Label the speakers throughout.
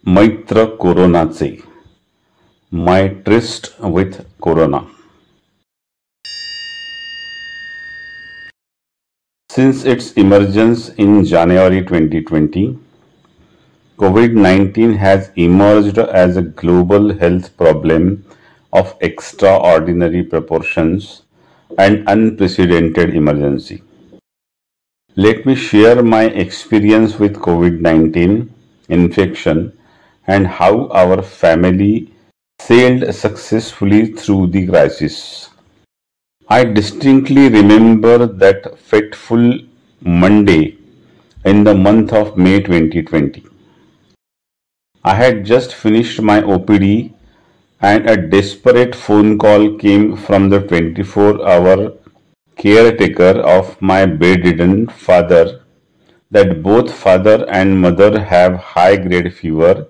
Speaker 1: मैत्र कोरोनाचे, My Tryst with Corona. Since its emergence in January 2020, COVID-19 has emerged as a global health problem of extraordinary proportions and unprecedented emergency. Let me share my experience with COVID-19 infection and how our family sailed successfully through the crisis. I distinctly remember that fateful Monday in the month of May 2020. I had just finished my OPD and a desperate phone call came from the 24-hour caretaker of my bedridden father that both father and mother have high-grade fever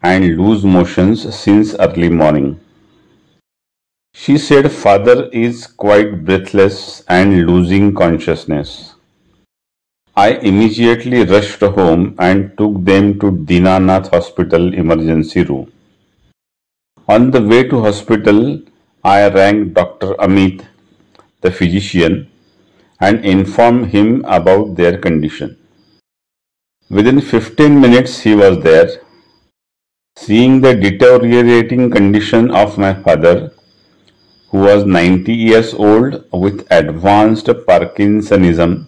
Speaker 1: and lose motions since early morning. She said father is quite breathless and losing consciousness. I immediately rushed home and took them to Dinanath Hospital emergency room. On the way to hospital, I rang Dr. Amit, the physician, and informed him about their condition. Within 15 minutes he was there. Seeing the deteriorating condition of my father, who was 90 years old with advanced Parkinsonism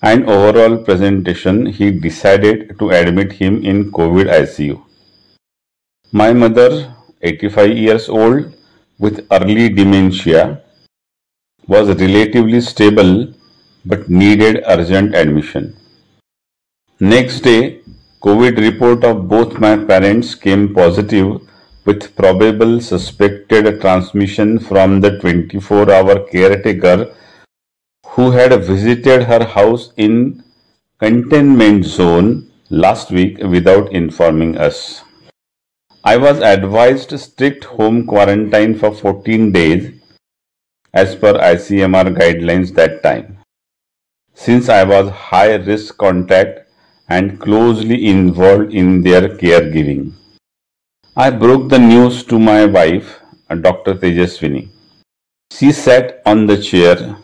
Speaker 1: and overall presentation, he decided to admit him in COVID ICU. My mother, 85 years old with early dementia, was relatively stable but needed urgent admission. Next day, COVID report of both my parents came positive with probable suspected transmission from the 24-hour caretaker who had visited her house in containment zone last week without informing us. I was advised strict home quarantine for 14 days as per ICMR guidelines that time, since I was high risk contact and closely involved in their caregiving. I broke the news to my wife, Dr. Tejaswini. She sat on the chair,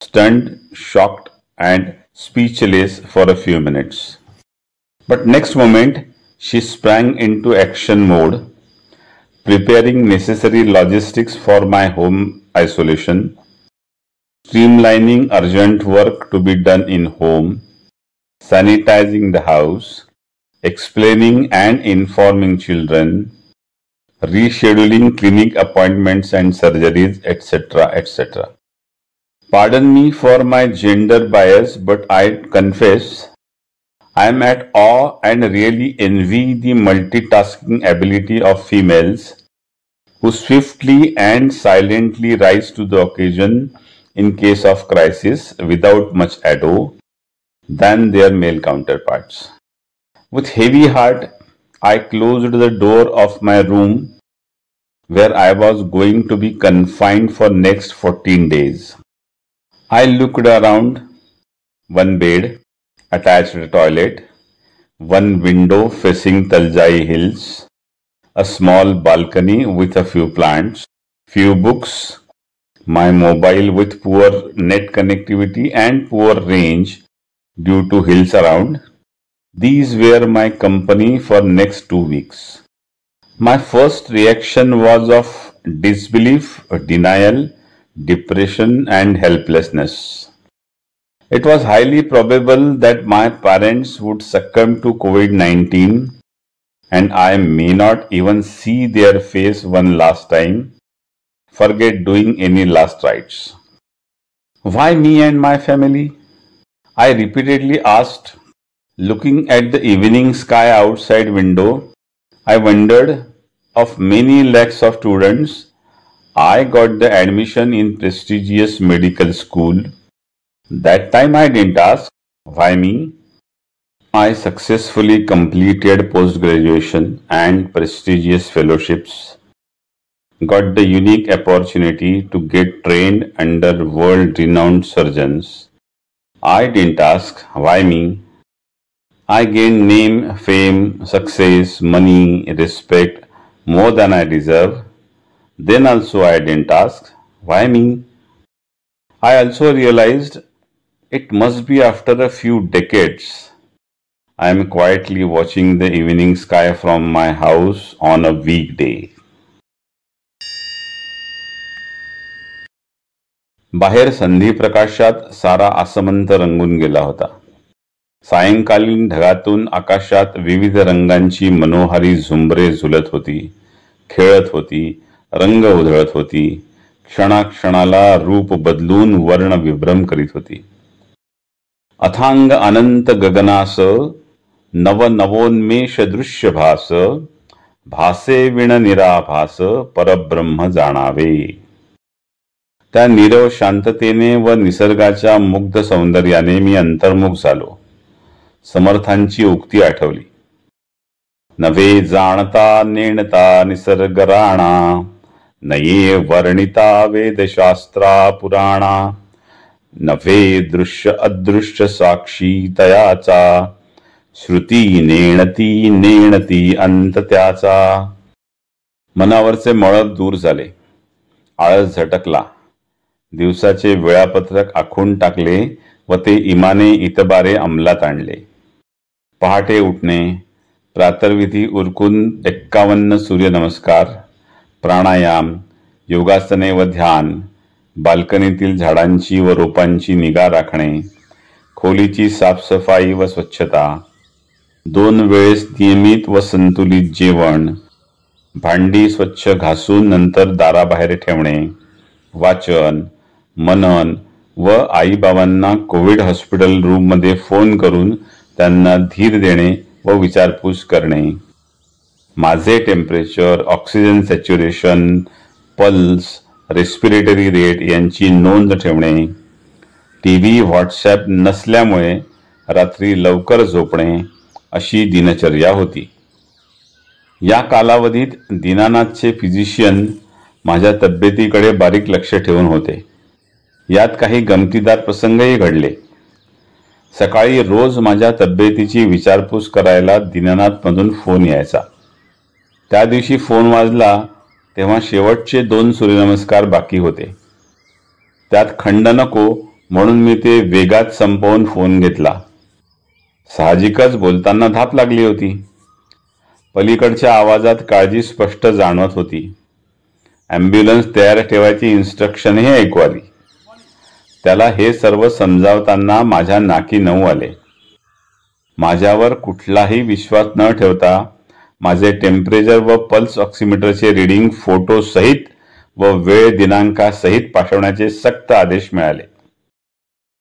Speaker 1: stunned, shocked, and speechless for a few minutes. But next moment, she sprang into action mode, preparing necessary logistics for my home isolation, streamlining urgent work to be done in home, sanitizing the house, explaining and informing children, rescheduling clinic appointments and surgeries, etc., etc. Pardon me for my gender bias, but I confess I am at awe and really envy the multitasking ability of females who swiftly and silently rise to the occasion in case of crisis without much ado than their male counterparts. With heavy heart, I closed the door of my room where I was going to be confined for next 14 days. I looked around, one bed, attached toilet, one window facing Taljai Hills, a small balcony with a few plants, few books, my mobile with poor net connectivity and poor range due to hills around. These were my company for next 2 weeks. My first reaction was of disbelief, denial, depression and helplessness. It was highly probable that my parents would succumb to COVID-19 and I may not even see their face one last time, forget doing any last rites. Why me and my family? I repeatedly asked. Looking at the evening sky outside window, I wondered, of many lakhs of students, I got the admission in prestigious medical school. That time I didn't ask, why me? I successfully completed post-graduation and prestigious fellowships, got the unique opportunity to get trained under world-renowned surgeons. I didn't ask, why me? I gained name, fame, success, money, respect more than I deserve. Then also I didn't ask, why me? I also realized it must be after a few decades. I am quietly watching the evening sky from my house on a weekday. बाहेर संधी प्रकाशात सारा आसमंत Rangoon गेला होता. सायंकालीन ढगातून आकाशात विविध रंगांची मनोहारी झुंबरे झुलत होती, खेळत होती, रंग उधळत होती, क्षणाक्षणाला रूप बदलून वर्ण विभ्रम करीत होती. अथांग अनंत गगनास नवनवोन्मेष दृश्य भास, भासे विण निराभास परब्रह्म जाणावे. त्या नीरव शांततेने व निसर्गाच्या मुग्ध सौंदर्याने मी अंतर्मुख झालो. समर्थांची उक्ती आठवली. नवे जाणता नेणता निसर्ग राणा, नये वर्णिता वेदशास्त्रा पुराणा. नवे दृश्य अदृश्य साक्षी तयाचा, श्रुती नेणती नेणती अंत त्याचा. मनावरचे मळब दूर झाले, आळस झटकला. दिवसाचे वेळापत्रक आखून टाकले व ते इमाने इतबारे अंमलात आणले. पहाटे उठणे, प्रातर्विधी उरकून 51 सूर्यनमस्कार, प्राणायाम, योगासने व ध्यान, बाल्कनीतील झाडांची व रोपांची निगा राखणे, खोलीची साफसफाई व स्वच्छता, 2 वेळेस नियमित व संतुलित जेवण, भांडी स्वच्छ घासून नंतर दाराबाहेर ठेवणे, वाचन, मनन व आईबाबांना कोविड हॉस्पिटल रूममध्ये फोन करून त्यांना धीर देणे व विचारपूस करणे, माझे temperature, oxygen saturation, pulse, respiratory rate यांची नोंद ठेवणे, टीव्ही, व्हॉट्सॲप नसल्यामुळे रात्री लवकर झोपणे अशी दिनचर्या होती. या कालावधीत दीनानाथचे फिजिशियन माझ्या तब्येतीकडे बारीक लक्ष ठेवून होते. यात काही गमतीदार प्रसंगही घडले. सकाळी रोज माझ्या तब्येतीची विचारपूस करायला दीनानाथमधून फोन यायचा. त्या दिवशी फोन वाजला तेव्हा शेवटचे 2 सूर्यनमस्कार बाकी होते. त्यात खंड नको म्हणून मी ते वेगात संपवून फोन घेतला. साहजिकच बोलताना धाप लागली होती. पलीकडच्या आवाजात काळजी स्पष्ट जाणवत होती. ॲम्ब्युलन्स तयार ठेवायची इन्स्ट्रक्शनही ऐकू आली. त्याला हे सर्व समजावताना माझ्या नाकी नऊ आले. माझ्यावर कुठलाही विश्वास न ठेवता माझे टेम्परेचर व पल्स ऑक्सिमीटरचे रीडिंग फोटो सहित व वेळ दिनांकासहित पाठवण्याचे सक्त आदेश मिळाले.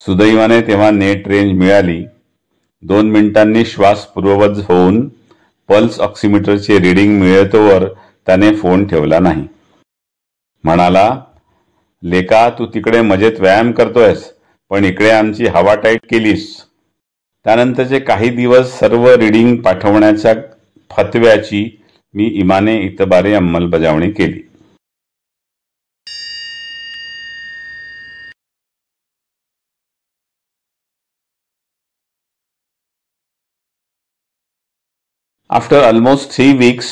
Speaker 1: सुदैवाने तेव्हा नेट रेंज मिळाली. 2 मिनिटांनी श्वास पूर्ववत होऊन पल्स ऑक्सिमीटरचे रीडिंग मिळतोवर त्याने फोन ठेवला नाही. म्हणाला, लेका तू तिकडे मजेत व्यायाम करतोयस, पण इकडे आमची हवा टाईट केलीस. त्यानंतरचे काही दिवस सर्व रीडिंग पाठवण्याच्या फतव्याची मी इमाने इतबारे अंमलबजावणी केली. After almost 3 weeks,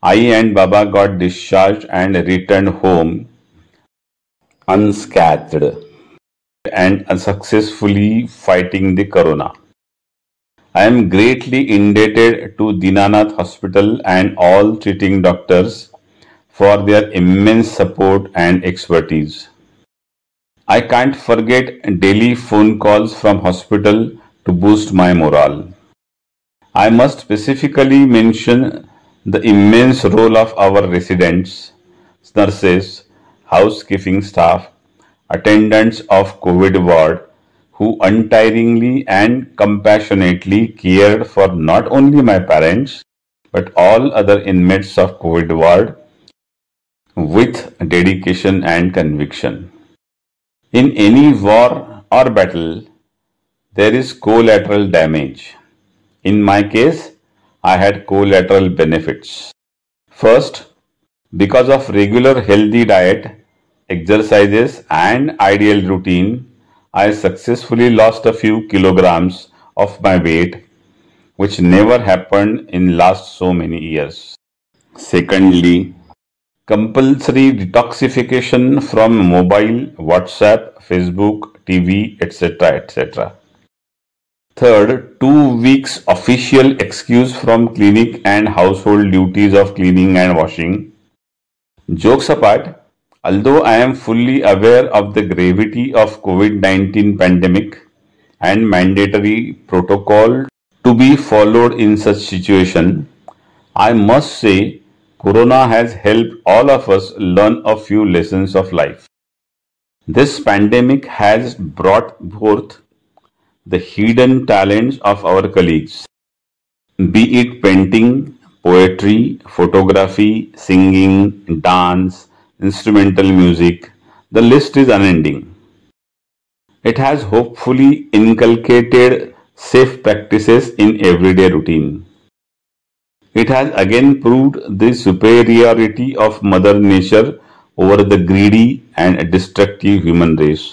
Speaker 1: I and Baba got discharged and returned home unscathed and successfully fighting the corona. I am greatly indebted to Dinanath Hospital and all treating doctors for their immense support and expertise. I can't forget daily phone calls from hospital to boost my morale. I must specifically mention the immense role of our residents, nurses, housekeeping staff, attendants of COVID ward who untiringly and compassionately cared for not only my parents but all other inmates of COVID ward with dedication and conviction. In any war or battle, there is collateral damage. In my case, I had collateral benefits. First, because of regular healthy diet, exercises and ideal routine, I successfully lost a few kilograms of my weight, which never happened in last so many years. Secondly, compulsory detoxification from mobile, WhatsApp, Facebook, TV, etc. etc. Third, 2 weeks official excuse from clinic and household duties of cleaning and washing. Jokes apart, although I am fully aware of the gravity of COVID-19 pandemic and mandatory protocol to be followed in such situation, I must say Corona has helped all of us learn a few lessons of life. This pandemic has brought forth the hidden talents of our colleagues, be it painting, poetry, photography, singing, dance, instrumental music. The list is unending. It has hopefully inculcated safe practices in everyday routine. It has again proved the superiority of Mother Nature over the greedy and destructive human race.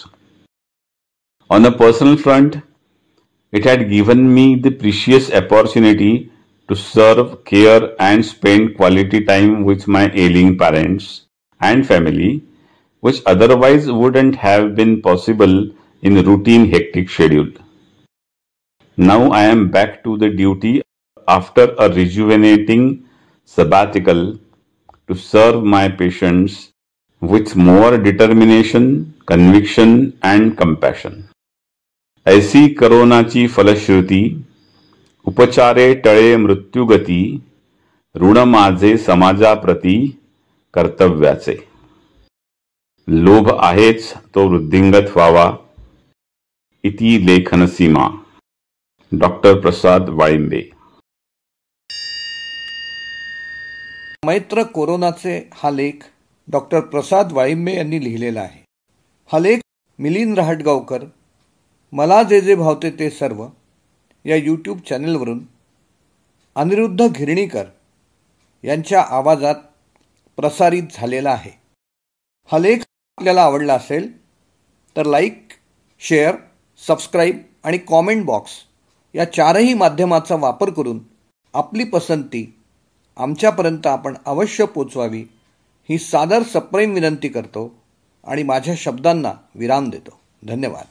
Speaker 1: On a personal front, it had given me the precious opportunity to serve, care, and spend quality time with my ailing parents and family, which otherwise wouldn't have been possible in routine hectic schedule. Now I am back to the duty after a rejuvenating sabbatical to serve my patients with more determination, conviction, and compassion. ऐसी करोनाची फलश्रुती, उपचारे टळे मृत्युगती, ऋण माझे समाजाप्रती कर्तव्याचे. लोभ आहेच तो वृद्धिंगत व्हावा, इति लेखन सीमा. डॉक्टर प्रसाद वाळिंबे.
Speaker 2: मैत्र कोरोनाचे हा लेख डॉक्टर प्रसाद वाळिंबे यांनी लिहिलेला आहे. हा लेख मिलिंद रहाटगावकर मला जे जे भावते ते सर्व या यूट्यूब चॅनलवरून अनिरुद्ध घिरणीकर यांच्या आवाजात प्रसारित झालेला आहे. हा लेख आपल्याला आवडला असेल तर लाईक, शेअर, सबस्क्राईब आणि कॉमेंट बॉक्स या चारही माध्यमाचा वापर करून आपली पसंती आमच्यापर्यंत आपण अवश्य पोचवावी ही सादर सप्रेम विनंती करतो आणि माझ्या शब्दांना विराम देतो. धन्यवाद.